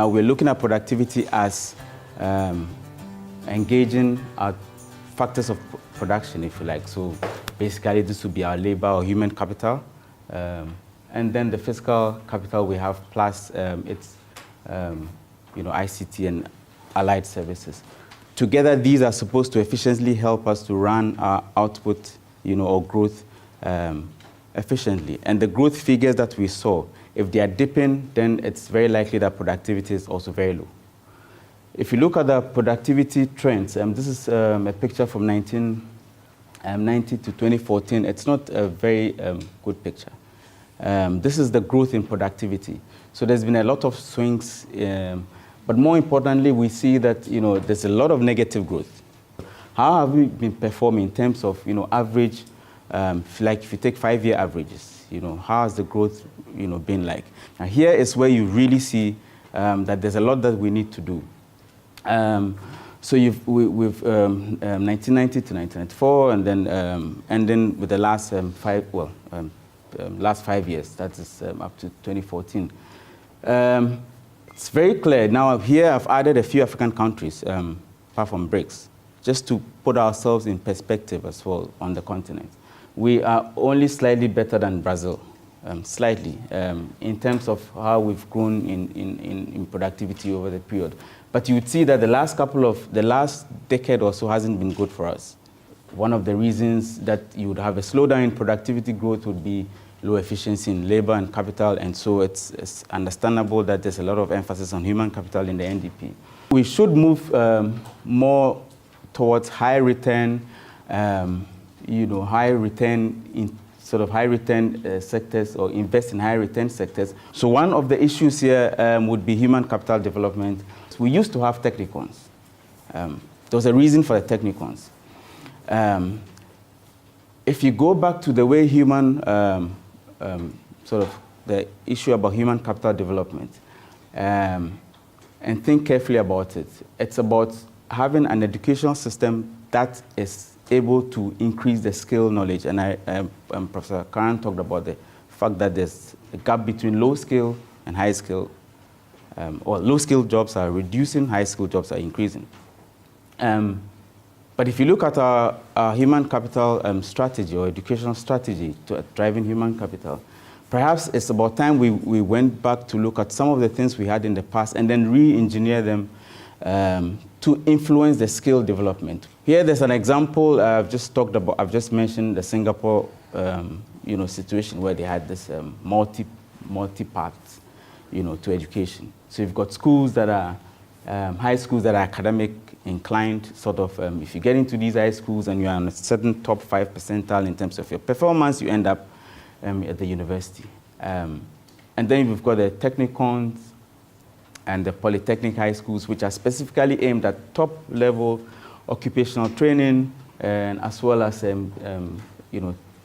we're looking at productivity as engaging our factors of production, if you like. So basically, this would be our labor or human capital. And then the physical capital we have plus its ICT and allied services. Together, these are supposed to efficiently help us to run our output, or growth efficiently. And the growth figures that we saw, if they are dipping, then it's very likely that productivity is also very low. If you look at the productivity trends, this is a picture from 1990 to 2014. It's not a very good picture. This is the growth in productivity. So there's been a lot of swings, but more importantly, we see that there's a lot of negative growth. How have we been performing in terms of average? Like if you take 5-year averages, how has the growth been like? Now here is where you really see that there's a lot that we need to do. So we've 1990 to 1994, and then ending with the last last 5 years, that is up to 2014. It's very clear. Now here I've added a few African countries, apart from BRICS, just to put ourselves in perspective as well on the continent. We are only slightly better than Brazil, slightly, in terms of how we've grown in productivity over the period. But you would see that the last decade or so hasn't been good for us. One of the reasons that you would have a slowdown in productivity growth would be low efficiency in labor and capital, and so it's understandable that there's a lot of emphasis on human capital in the NDP. We should move more towards high return, high return in sort of high return sectors, or invest in high return sectors. So one of the issues here would be human capital development. We used to have technicons. There was a reason for the technicons. If you go back to the way the issue about human capital development, and think carefully about it, it's about having an educational system that is able to increase the skill knowledge. And Professor Karan talked about the fact that there's a gap between low skill and high skill, or low skill jobs are reducing, high skill jobs are increasing. But if you look at our human capital strategy or educational strategy to driving human capital, perhaps it's about time we went back to look at some of the things we had in the past and then re-engineer them to influence the skill development. Here there's an example I've just mentioned the Singapore situation where they had this multi-paths to education. So you've got schools that are high schools that are academic inclined, sort of, if you get into these high schools and you're on a certain top 5 percentile in terms of your performance, you end up at the university. And then we've got the technicons and the polytechnic high schools, which are specifically aimed at top-level occupational training, and as well as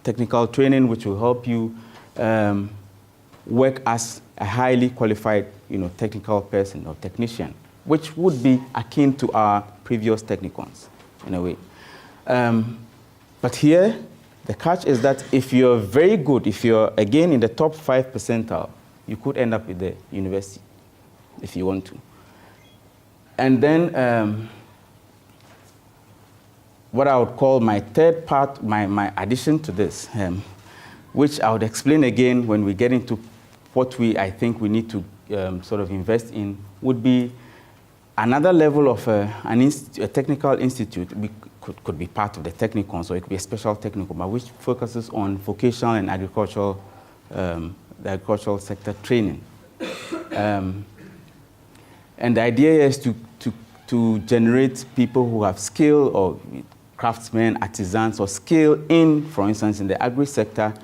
technical training, which will help you work as a highly qualified technical person or technician, which would be akin to our previous technicons, in a way. But here, the catch is that if you're very good, if you're, again, in the top 5 percentile, you could end up with the university, if you want to. And then what I would call my third part, my addition to this, which I would explain again when we get into what I think we need to sort of invest in, would be another level of a technical institute. Could be part of the technicons, or it could be a special technical, but which focuses on vocational and agricultural, the agricultural sector training. And the idea is to generate people who have skill, or craftsmen, artisans, or skill in, for instance, in the agri sector.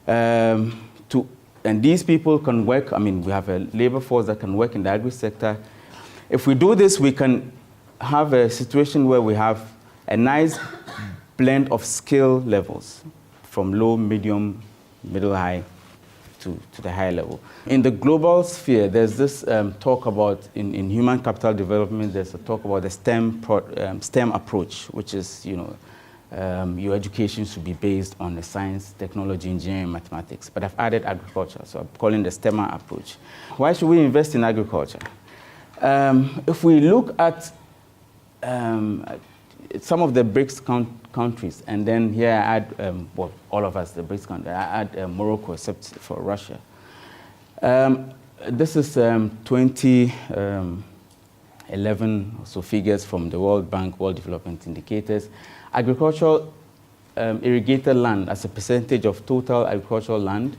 And these people can work, we have a labor force that can work in the agri sector. If we do this, we can have a situation where we have a nice blend of skill levels, from low, medium, middle, high, to the high level. In the global sphere, there's this talk about, in human capital development, there's a talk about the STEM approach, which is, your education should be based on the science, technology, engineering, mathematics. But I've added agriculture, so I'm calling the STEM approach. Why should we invest in agriculture? If we look at some of the BRICS countries, and then here I add, well, all of us, the BRICS countries, I add Morocco, except for Russia. This is 2011 or so figures from the World Bank, World Development Indicators. Agricultural irrigated land as a percentage of total agricultural land.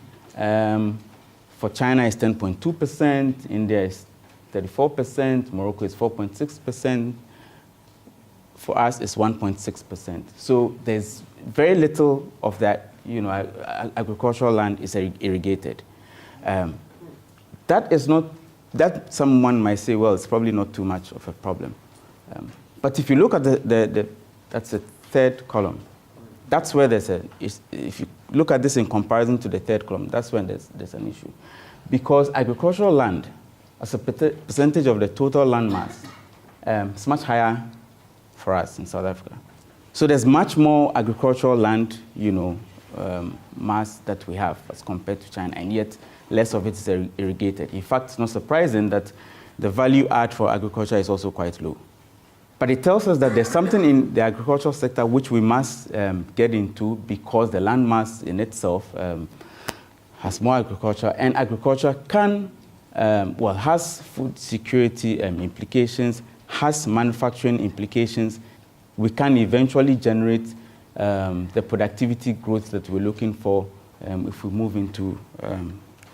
For China is 10.2%, India is 34%, Morocco is 4.6%. For us, it's 1.6%. So there's very little of that, agricultural land is irrigated. That is not, that someone might say, well, it's probably not too much of a problem. But if you look at that's the third column, that's where there's if you look at this in comparison to the third column, that's when there's an issue. Because agricultural land, as a percentage of the total land mass, is much higher for us in South Africa. So there's much more agricultural land, mass that we have as compared to China, and yet less of it is irrigated. In fact, it's not surprising that the value add for agriculture is also quite low. But it tells us that there's something in the agricultural sector which we must get into, because the land mass in itself has more agriculture, and agriculture can, has food security implications, has manufacturing implications. We can eventually generate the productivity growth that we're looking for if we move into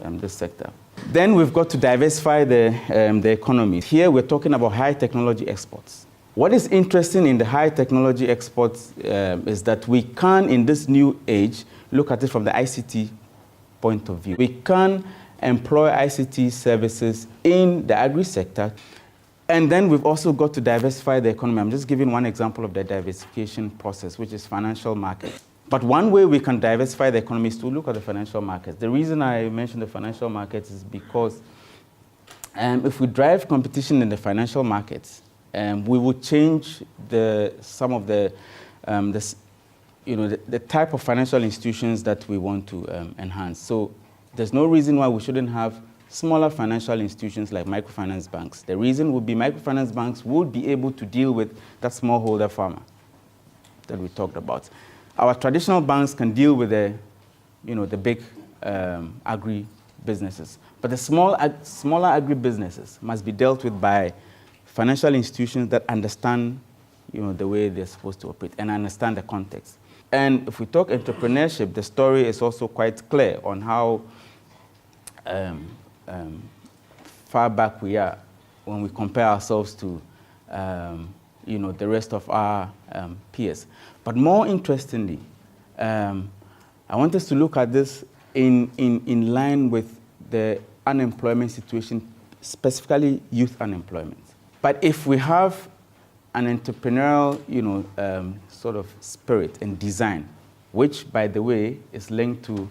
this sector. Then we've got to diversify the economy. Here we're talking about high technology exports. What is interesting in the high technology exports is that we can, in this new age, look at it from the ICT point of view. We can employ ICT services in the agri-sector. And then we've also got to diversify the economy. I'm just giving one example of the diversification process, which is financial markets. But one way we can diversify the economy is to look at the financial markets. The reason I mention the financial markets is because if we drive competition in the financial markets, we would change some of the type of financial institutions that we want to enhance. So there's no reason why we shouldn't have smaller financial institutions like microfinance banks. The reason would be microfinance banks would be able to deal with that smallholder farmer that we talked about. Our traditional banks can deal with the big agri-businesses. But the smaller agri-businesses must be dealt with by financial institutions that understand the way they're supposed to operate and understand the context. And if we talk entrepreneurship, the story is also quite clear on how far back we are when we compare ourselves to the rest of our peers. But more interestingly, I want us to look at this in line with the unemployment situation, specifically youth unemployment. But if we have an entrepreneurial, sort of spirit and design, which, by the way, is linked to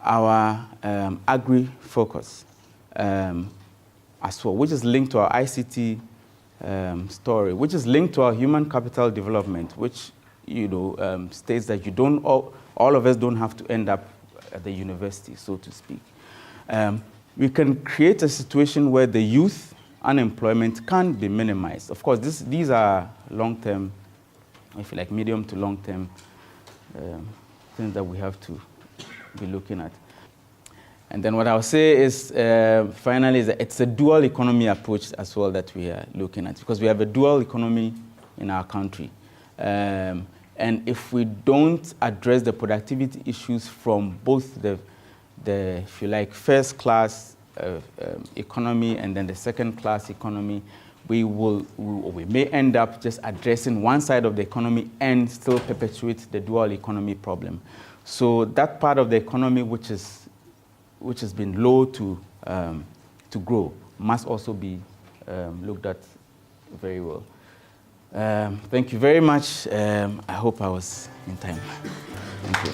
our agri-focus as well, which is linked to our ICT story, which is linked to our human capital development, which states that all of us don't have to end up at the university, so to speak. We can create a situation where the youth unemployment can be minimized. Of course, these are long-term, if you like, medium to long-term things that we have to be looking at. And then what I'll say is, finally, is that it's a dual economy approach as well that we are looking at, because we have a dual economy in our country. And if we don't address the productivity issues from both the if you like, first class economy and then the second class economy, we may end up just addressing one side of the economy and still perpetuate the dual economy problem. So that part of the economy which has been low to grow must also be looked at very well. Thank you very much. I hope I was in time. Thank you.